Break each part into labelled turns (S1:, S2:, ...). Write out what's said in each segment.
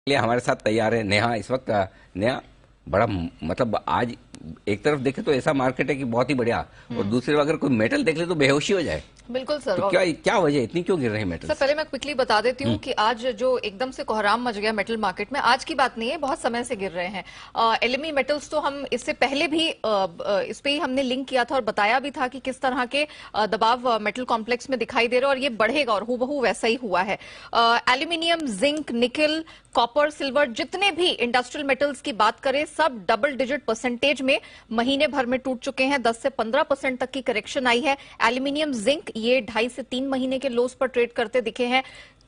S1: लिए हमारे साथ तैयार है नेहा इस वक्त। नेहा, बड़ा मतलब आज एक तरफ देखे तो ऐसा मार्केट है कि बहुत ही बढ़िया, और दूसरी तरफ अगर कोई मेटल देख ले तो बेहोशी हो जाए।
S2: बिल्कुल सर।
S1: तो क्या वजह, इतनी क्यों गिर रही है मेटल?
S2: सर पहले मैं क्विकली बता देती हूँ कि आज जो एकदम से कोहराम मच गया मेटल मार्केट में, आज की बात नहीं है, बहुत समय से गिर रहे हैं। एलएमई मेटल्स तो हम इससे पहले भी इस पे ही हमने लिंक किया था और बताया भी था कि किस तरह के दबाव मेटल कॉम्प्लेक्स में दिखाई दे रहा है, और ये बढ़ेगा और हूबहू वैसा ही हुआ है। एल्यूमिनियम, जिंक, निकल, कॉपर, सिल्वर, जितने भी इंडस्ट्रियल मेटल्स की बात करें सब डबल डिजिट परसेंटेज में महीने भर में टूट चुके हैं। 10 से 15% तक की करेक्शन आई है। एल्यूमिनियम, जिंक ये 2.5 से 3 महीने के लोस पर ट्रेड करते दिखे हैं।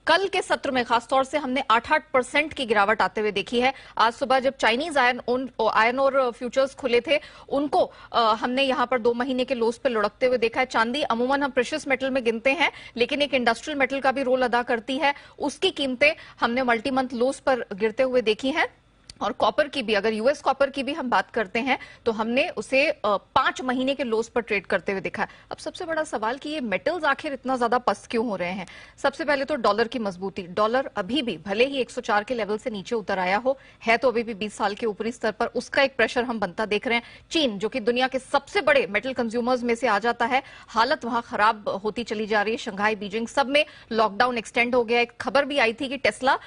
S2: कल के सत्र में खासतौर से हमने 8-8% की गिरावट आते हुए देखी है। आज सुबह जब चाइनीज आयरन और फ्यूचर्स खुले थे, उनको हमने यहां पर 2 महीने के लोस पे लुढ़कते हुए देखा है। चांदी अमूमन हम प्रेशियस मेटल में गिनते हैं, लेकिन एक इंडस्ट्रियल मेटल का भी रोल अदा करती है। उसकी कीमतें हमने मल्टी मंथ लोस पर गिरते हुए देखी हैं। और कॉपर की भी, अगर यूएस कॉपर की भी हम बात करते हैं तो हमने उसे 5 महीने के लोस पर ट्रेड करते हुए देखा। अब सबसे बड़ा सवाल कि ये मेटल्स आखिर इतना ज्यादा पस्त क्यों हो रहे हैं? सबसे पहले तो डॉलर की मजबूती। डॉलर अभी भी भले ही 104 के लेवल से नीचे उतर आया हो, है तो अभी भी 20 साल के ऊपरी स्तर पर, उसका एक प्रेशर हम बनता देख रहे हैं। चीन जो कि दुनिया के सबसे बड़े मेटल कंज्यूमर्स में से आ जाता है, हालत वहां खराब होती चली जा रही है। शंघाई, बीजिंग सब में लॉकडाउन एक्सटेंड हो गया। एक खबर भी आई थी कि टेस्ला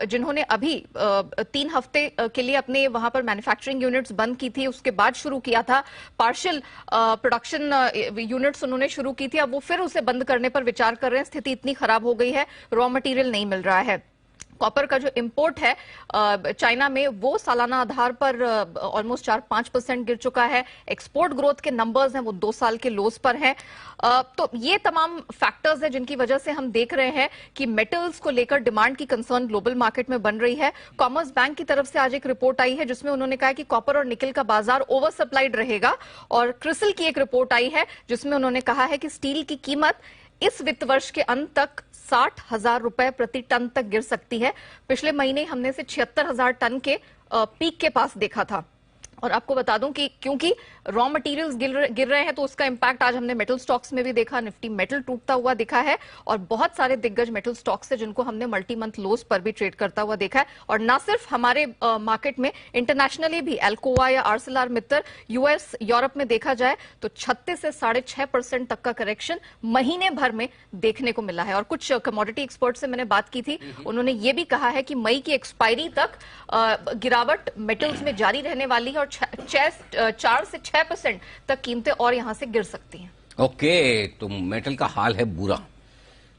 S2: जिन्होंने अभी 3 हफ्ते के लिए अपने वहां पर मैन्युफैक्चरिंग यूनिट्स बंद की थी, उसके बाद शुरू किया था पार्शियल प्रोडक्शन यूनिट्स उन्होंने शुरू की थी, अब वो फिर उसे बंद करने पर विचार कर रहे हैं। स्थिति इतनी खराब हो गई है, रॉ मटेरियल नहीं मिल रहा है। कॉपर का जो इंपोर्ट है चाइना में, वो सालाना आधार पर ऑलमोस्ट 4-5% गिर चुका है। एक्सपोर्ट ग्रोथ के नंबर्स हैं वो 2 साल के लोस पर हैं। तो ये तमाम फैक्टर्स हैं जिनकी वजह से हम देख रहे हैं कि मेटल्स को लेकर डिमांड की कंसर्न ग्लोबल मार्केट में बन रही है। कॉमर्स बैंक की तरफ से आज एक रिपोर्ट आई है जिसमें उन्होंने कहा कि कॉपर और निकल का बाजार ओवर सप्लाइड रहेगा। और क्रिसिल की एक रिपोर्ट आई है जिसमें उन्होंने कहा है कि स्टील की कीमत इस वित्त वर्ष के अंत तक 60,000 रुपए प्रति टन तक गिर सकती है। पिछले महीने हमने से 76,000 टन के पीक के पास देखा था। और आपको बता दूं कि क्योंकि रॉ मटेरियल्स गिर रहे हैं तो उसका इंपैक्ट आज हमने मेटल स्टॉक्स में भी देखा। निफ्टी मेटल टूटता हुआ दिखा है, और बहुत सारे दिग्गज मेटल स्टॉक्स है जिनको हमने मल्टी मंथ लोस पर भी ट्रेड करता हुआ देखा है। और ना सिर्फ हमारे मार्केट में, इंटरनेशनली भी एल्कोआ या आर्सेलर मित्तल, यूएस, यूरोप में देखा जाए तो 36 से 6.5% तक का करेक्शन महीने भर में देखने को मिला है। और कुछ कमोडिटी एक्सपर्ट से मैंने बात की थी, उन्होंने ये भी कहा है कि मई की एक्सपायरी तक गिरावट मेटल्स में जारी रहने वाली है और 4 से 6% तक कीमतें और यहां से गिर सकती हैं।
S1: ओके, तो मेटल का हाल है बुरा।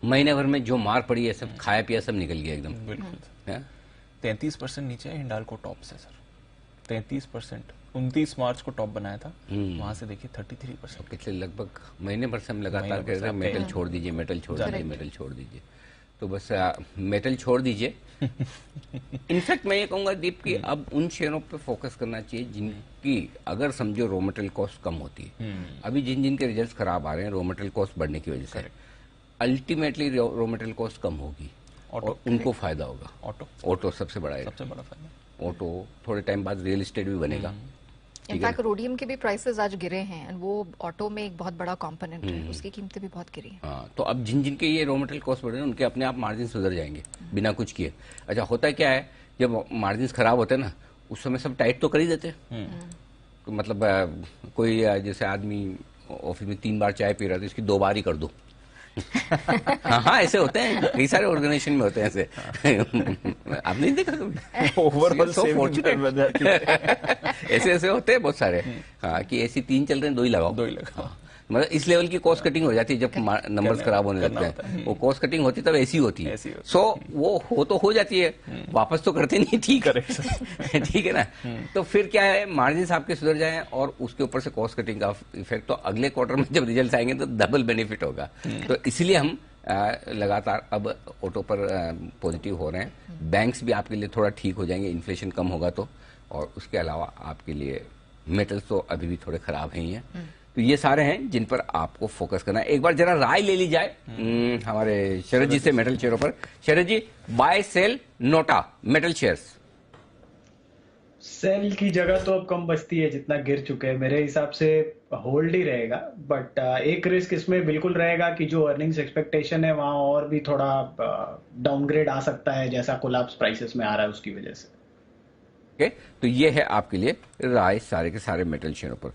S1: महीने भर में जो मार पड़ी है, सब खाया पिया सब निकल गया एकदम।
S3: बिल्कुल 33% नीचे है हिंडाल्को टॉप से सर। 33%, 29 मार्च को टॉप बनाया था, वहां से देखिए 33%।
S1: पिछले लगभग महीने भर से हम लगातार कह रहे हैं मेटल छोड़ दीजिए, मेटल छोड़ दीजिए, मेटल छोड़ दीजिए। तो बस मेटल छोड़ दीजिए। इनफैक्ट मैं ये कहूंगा दीप कि अब उन शेयरों पे फोकस करना चाहिए जिनकी अगर समझो रॉ मटेरियल कॉस्ट कम होती है। अभी जिन जिन के रिजल्ट्स खराब आ रहे हैं रॉ मटेरियल कॉस्ट बढ़ने की वजह से, अल्टीमेटली रॉ मटेरियल कॉस्ट कम होगी और उनको फायदा होगा। ऑटो सबसे बड़ा फायदा। ऑटो, थोड़े टाइम बाद रियल एस्टेट भी बनेगा।
S2: इनफैक्ट रोडियम के भी प्राइसेस आज गिरे हैं, एंड वो ऑटो में एक बहुत बड़ा कंपोनेंट है, उसकी कीमतें भी बहुत गिरी हैं।
S1: हाँ, तो अब जिन जिनके ये रॉ मटेरियल कॉस्ट बढ़ रहे हैं उनके अपने आप मार्जिन सुधर जाएंगे बिना कुछ किए। अच्छा, होता क्या है जब मार्जिन खराब होते हैं ना, उस समय सब टाइट तो कर ही देते। तो मतलब कोई जैसे आदमी ऑफिस में 3 बार चाय पी रहा था, इसकी 2 बार ही कर दो। हाँ, ऐसे होते हैं, कई सारे ऑर्गेनाइजेशन में होते हैं ऐसे। आप नहीं देखा कभी? ओवरऑल ऐसे ऐसे होते हैं बहुत सारे। हाँ, कि ऐसी 3 चल रहे हैं, 2 ही लगाओ। हाँ, मतलब इस लेवल की कॉस्ट कटिंग हो जाती है जब नंबर्स खराब होने लगते हैं। वो कॉस्ट कटिंग होती तब ऐसी होती है। सो वो हो जाती है, वापस तो करते नहीं। ठीक ठीक है ना। तो फिर क्या है, मार्जिन आपके सुधर जाए और उसके ऊपर से कॉस्ट कटिंग का इफेक्ट, तो अगले क्वार्टर में जब रिजल्ट आएंगे तो डबल बेनिफिट होगा। तो इसलिए हम लगातार अब ऑटो पर पॉजिटिव हो रहे हैं। बैंक्स भी आपके लिए थोड़ा ठीक हो जाएंगे, इन्फ्लेशन कम होगा तो। और उसके अलावा आपके लिए मेटल्स तो अभी भी थोड़े खराब ही हैं। तो ये सारे हैं जिन पर आपको फोकस करना है। एक बार जरा राय ले ली जाए हमारे शरद जी से मेटल शेयरों पर। शरद जी, बाय सेल नोटा मेटल शेयर्स।
S4: सेल की जगह तो अब कम बचती है जितना गिर चुके हैं, मेरे हिसाब से होल्ड ही रहेगा। बट एक रिस्क इसमें बिल्कुल रहेगा कि जो अर्निंग्स एक्सपेक्टेशन है वहां और भी थोड़ा डाउनग्रेड आ सकता है, जैसा कोलैप्स प्राइसेस में आ रहा है उसकी वजह से।
S1: तो ये है आपके लिए राय सारे के सारे मेटल शेयरों पर।